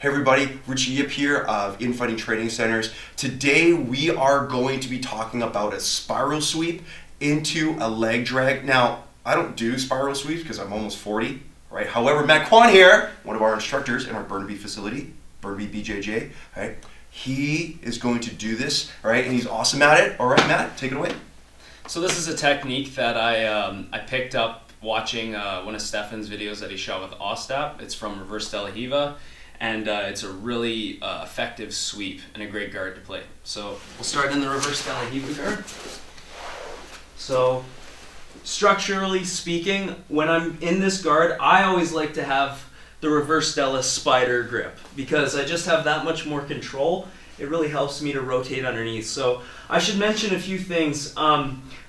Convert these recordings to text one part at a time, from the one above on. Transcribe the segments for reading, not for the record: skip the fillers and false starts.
Hey everybody, Richie Yip here of Infighting Training Centers. Today we are going to be talking about a spiral sweep into a leg drag. Now, I don't do spiral sweeps because I'm almost 40, right? However, Matt Kwan here, one of our instructors in our Burnaby facility, Burnaby BJJ, right? He is going to do this, all right? And he's awesome at it. All right, Matt, take it away. So this is a technique that I picked up watching one of Stefan's videos that he shot with Ostap. It's from Reverse Dela Riva. And it's a really effective sweep and a great guard to play. So we'll start in the Reverse Dela Riva Guard. So structurally speaking, when I'm in this guard, I always like to have the Reverse Dela spider grip because I just have that much more control. It really helps me to rotate underneath. So I should mention a few things.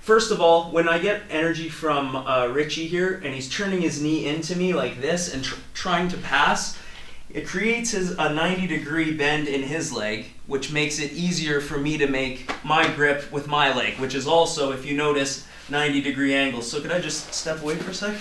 First of all, when I get energy from Richie here and he's turning his knee into me like this and trying to pass, it creates a 90-degree bend in his leg, which makes it easier for me to make my grip with my leg, which is also, if you notice, 90-degree angles. So could I just step away for a sec?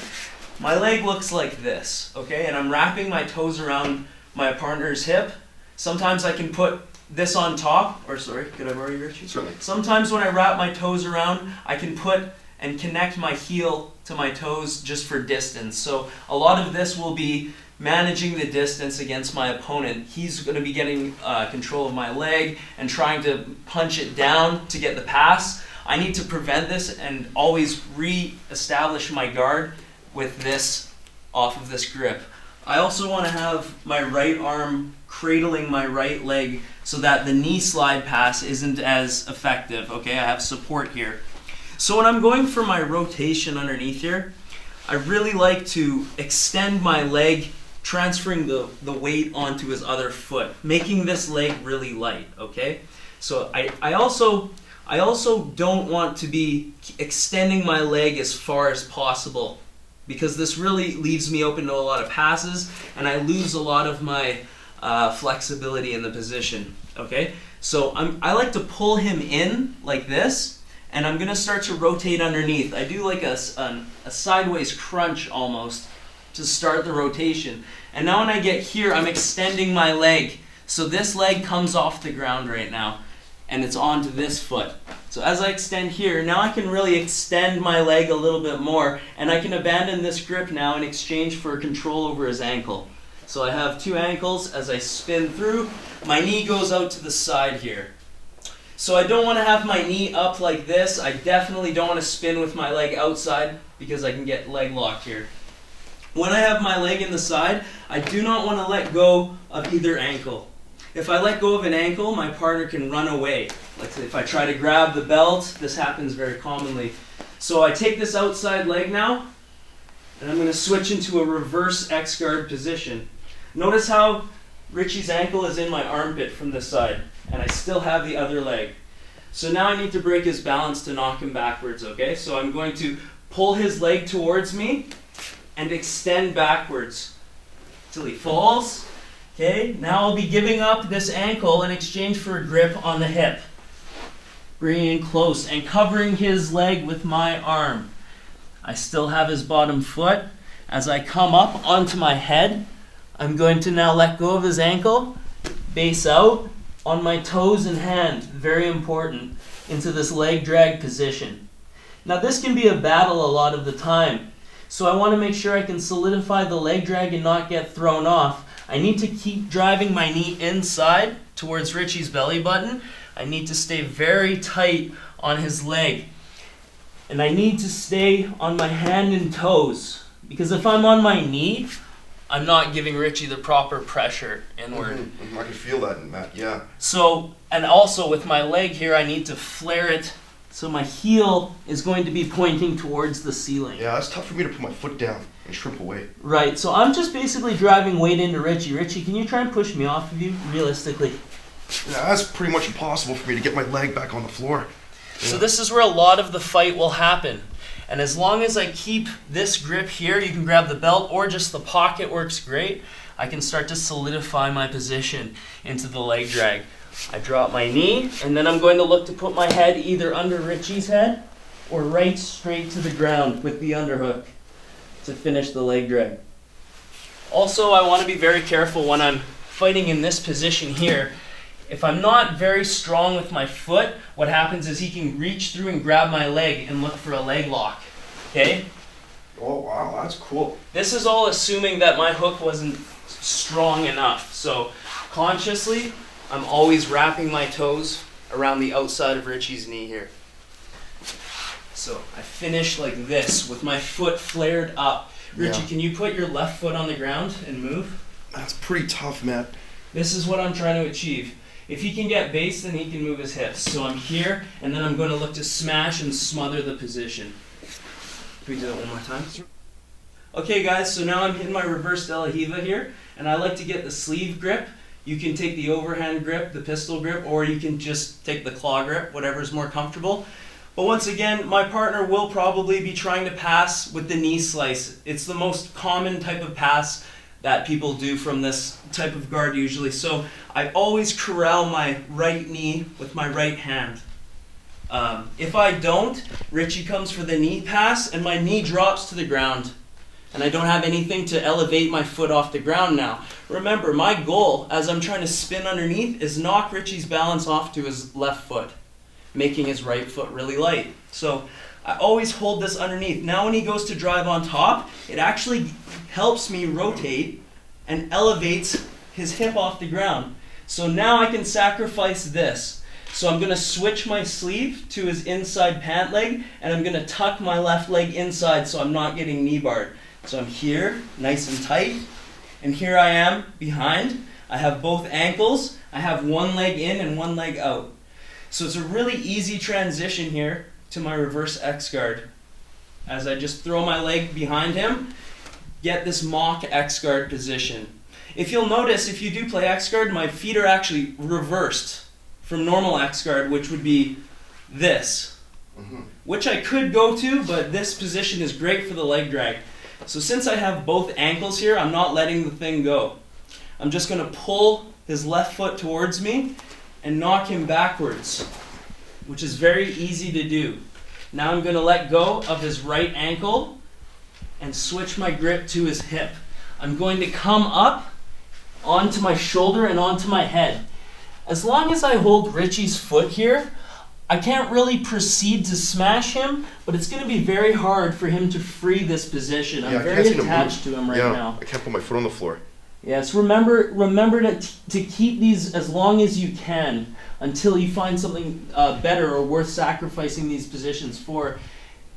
My leg looks like this, okay? And I'm wrapping my toes around my partner's hip. Sometimes I can put this on top, or sorry, could I borrow you, Richie? Certainly. Sometimes when I wrap my toes around, I can put and connect my heel to my toes just for distance. So a lot of this will be managing the distance against my opponent. He's going to be getting control of my leg and trying to punch it down to get the pass. I need to prevent this and always re-establish my guard with this off of this grip. I also want to have my right arm cradling my right leg so that the knee slide pass isn't as effective. Okay, I have support here. So when I'm going for my rotation underneath here, I really like to extend my leg, transferring the weight onto his other foot, making this leg really light, okay? So I also don't want to be extending my leg as far as possible because this really leaves me open to a lot of passes and I lose a lot of my flexibility in the position, okay? So I like to pull him in like this and I'm gonna start to rotate underneath. I do like a sideways crunch almost to start the rotation. And now when I get here, I'm extending my leg. So this leg comes off the ground right now, and it's onto this foot. So as I extend here, now I can really extend my leg a little bit more, and I can abandon this grip now in exchange for control over his ankle. So I have two ankles. As I spin through, my knee goes out to the side here. So I don't want to have my knee up like this. I definitely don't want to spin with my leg outside because I can get leg locked here. When I have my leg in the side, I do not want to let go of either ankle. If I let go of an ankle, my partner can run away. Like if I try to grab the belt, this happens very commonly. So I take this outside leg now, and I'm going to switch into a reverse X-guard position. Notice how Richie's ankle is in my armpit from this side, and I still have the other leg. So now I need to break his balance to knock him backwards, okay? So I'm going to pull his leg towards me, and extend backwards till he falls. Okay, now I'll be giving up this ankle in exchange for a grip on the hip. Bringing in close and covering his leg with my arm. I still have his bottom foot. As I come up onto my head, I'm going to now let go of his ankle, base out on my toes and hand, very important, into this leg drag position. Now this can be a battle a lot of the time. So I want to make sure I can solidify the leg drag and not get thrown off. I need to keep driving my knee inside towards Richie's belly button. I need to stay very tight on his leg. And I need to stay on my hand and toes. Because if I'm on my knee, I'm not giving Richie the proper pressure inward. I can feel that, Matt, yeah. So, and also with my leg here, I need to flare it so my heel is going to be pointing towards the ceiling. Yeah, it's tough for me to put my foot down and shrimp away. Right, so I'm just basically driving weight into Richie. Richie, can you try and push me off of you, realistically? Yeah, that's pretty much impossible for me to get my leg back on the floor. Yeah. So this is where a lot of the fight will happen. And as long as I keep this grip here, you can grab the belt or just the pocket works great. I can start to solidify my position into the leg drag. I drop my knee, and then I'm going to look to put my head either under Richie's head or right straight to the ground with the underhook to finish the leg drag. Also, I want to be very careful when I'm fighting in this position here, if I'm not very strong with my foot, what happens is he can reach through and grab my leg and look for a leg lock. Okay? Oh, wow, that's cool. This is all assuming that my hook wasn't strong enough. So consciously, I'm always wrapping my toes around the outside of Richie's knee here. So I finish like this with my foot flared up. Richie, can you put your left foot on the ground and move? That's pretty tough, man. This is what I'm trying to achieve. If he can get base, then he can move his hips. So I'm here, and then I'm going to look to smash and smother the position. Can we do that one more time? Okay guys, so now I'm hitting my reverse Dela Riva here, and I like to get the sleeve grip. You can take the overhand grip, the pistol grip, or you can just take the claw grip, whatever's more comfortable. But once again, my partner will probably be trying to pass with the knee slice. It's the most common type of pass that people do from this type of guard usually. So I always corral my right knee with my right hand. If I don't, Richie comes for the knee pass and my knee drops to the ground. And I don't have anything to elevate my foot off the ground now. Remember, my goal as I'm trying to spin underneath is knock Richie's balance off to his left foot, making his right foot really light. So I always hold this underneath. Now when he goes to drive on top, it actually helps me rotate and elevates his hip off the ground. So now I can sacrifice this. So I'm going to switch my sleeve to his inside pant leg, and I'm going to tuck my left leg inside so I'm not getting knee barred. So I'm here, nice and tight, and here I am behind. I have both ankles. I have one leg in and one leg out. So it's a really easy transition here to my reverse X guard. As I just throw my leg behind him, get this mock X guard position. If you'll notice, if you do play X guard, my feet are actually reversed from normal X guard, which would be this, which I could go to, but this position is great for the leg drag. So since I have both ankles here, I'm not letting the thing go. I'm just going to pull his left foot towards me and knock him backwards, which is very easy to do. Now I'm going to let go of his right ankle and switch my grip to his hip. I'm going to come up onto my shoulder and onto my head. As long as I hold Richie's foot here, I can't really proceed to smash him, but it's going to be very hard for him to free this position. I'm very attached to him right now. I can't put my foot on the floor. Yes, remember to keep these as long as you can until you find something better or worth sacrificing these positions for.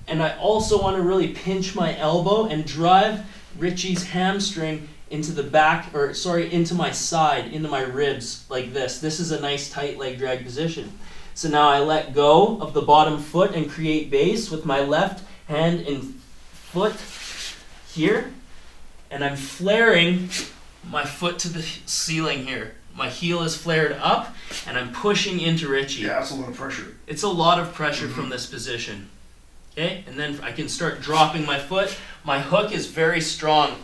And I also want to really pinch my elbow and drive Richie's hamstring into the back, into my side, into my ribs like this. This is a nice tight leg drag position. So now I let go of the bottom foot and create base with my left hand and foot here. And I'm flaring my foot to the ceiling here. My heel is flared up and I'm pushing into Richie. Yeah, that's a lot of pressure. It's a lot of pressure from this position. Okay, and then I can start dropping my foot. My hook is very strong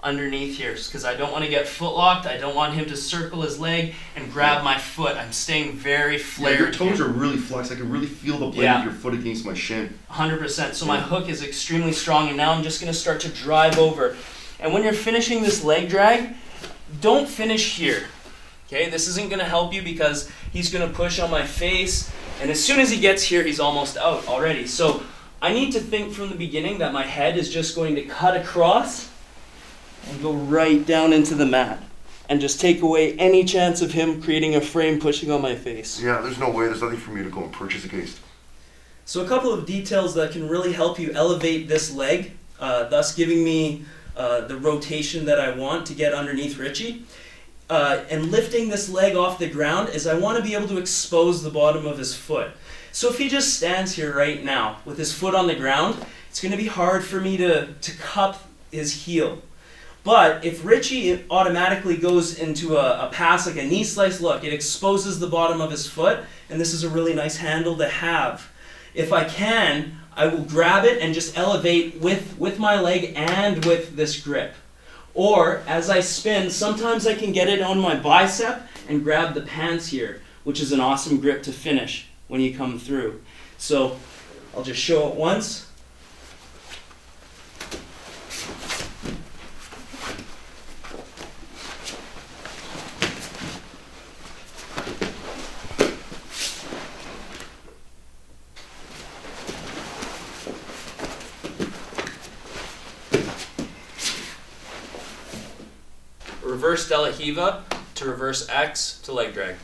underneath here because I don't want to get foot locked. I don't want him to circle his leg and grab my foot. I'm staying very flared. Your toes are really flexed. I can really feel the blade of your foot against my shin. 100%. So my hook is extremely strong, and now I'm just going to start to drive over. And when you're finishing this leg drag, don't finish here. Okay, this isn't going to help you because he's going to push on my face, and as soon as he gets here, he's almost out already. So I need to think from the beginning that my head is just going to cut across and go right down into the mat and just take away any chance of him creating a frame pushing on my face. Yeah, there's no way. There's nothing for me to go and purchase against. So a couple of details that can really help you elevate this leg, thus giving me the rotation that I want to get underneath Richie. And lifting this leg off the ground is I want to be able to expose the bottom of his foot. So if he just stands here right now with his foot on the ground, it's going to be hard for me to cup his heel. But if Richie automatically goes into a pass like a knee slice look, it exposes the bottom of his foot, and this is a really nice handle to have. If I can, I will grab it and just elevate with my leg and with this grip. Or, as I spin, sometimes I can get it on my bicep and grab the pants here, which is an awesome grip to finish when you come through. So, I'll just show it once. reverse Dela Riva to reverse X to leg drag.